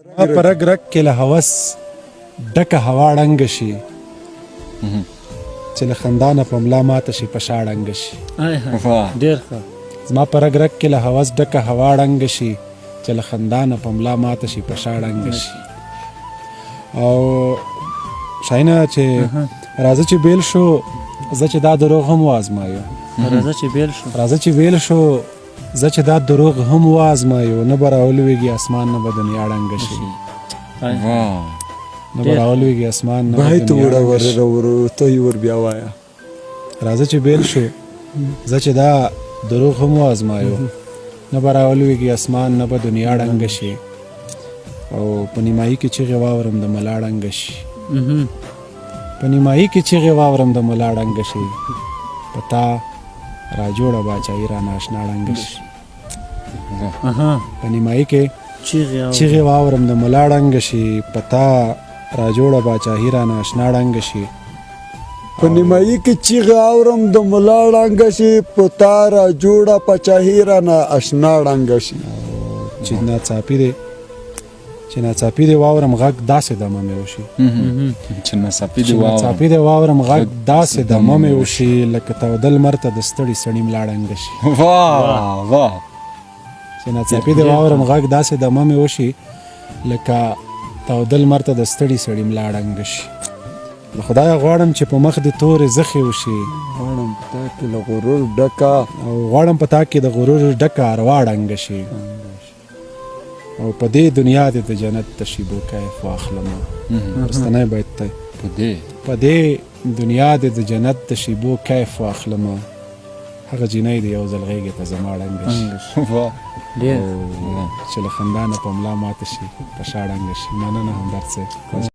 په رګ رګ کې له هوس ډکه هوا ړنګه شي چې له خندا نه په ملا ماته شي په شا ړنګه شي. ډېر ښه. زما په رګ رګ کې له هوس ډکه هوا ړنګه شي چې له خندا نه په ملا ماته شي په شا ړنګه شي. او شاینه چې راځه چې بیل شو زه چې دا دروغ هم وازمایو. راځه چې بیل شو. راځه چې بیل شو زه چې دا دروغ هم وازمایو. نه به راولویږي اسمان نه به دنیا ړنګه شي. نه به راولویږي اسمان نه به دنیا ړنګه شي. ته یې ور بیا وایه. راځه چې بیل شو زه چې دا دروغ هم وازمایو. نه به راولویږي اسمان نه به دنیا ړنګه شي. او په نیمایي کې چیغې واورم د ملا ړنګه شي. په نیمایي کې چیغې واورم د ملا ړنګه شي. په تا راجوړه باچایي رانه اشنا ړنګه شي. په نیمایي کې چیغې واورم د ملا ړنګه شي. په تا راجوړه باچایي رانه اشنا ړنګه شي. په نیمایي کې چیغې اورم د ملا ړنګه شي. په تا راجوړه باچایي رانه اشنا ړنګه شي. چې ناڅاپي دې واورم غږ داسې دمه مې وشي. چې ناڅاپي دې واورم غږ داسې دمه مې وشي لکه توده لمر ته د ستړي سړي ملا ړنګه شي. چې ناڅاپي دې واورم غږ داسې دمه مې وشي لکه توده لمر ته د ستړي سړي ملا ړنګه شي. له خدایه غواړم چې په مخ دې تورې زخې وشي. غواړم په تا کې له غرور ډکه او غواړم په تا کې د غرور ډکه اروا ړنګه شي. او په دې دنیا دې د جنت د شیبو کیف واخلمه. وروستنی بیت دی. په دې دنیا دې د جنت د شیبو کیف واخلمه. هغه جینۍ دې یو ځل غېږې ته زما ړنګه شي. چې له خندا نه په ملا ماته شي په شا ړنګه شي. مننه همدرد صاحب.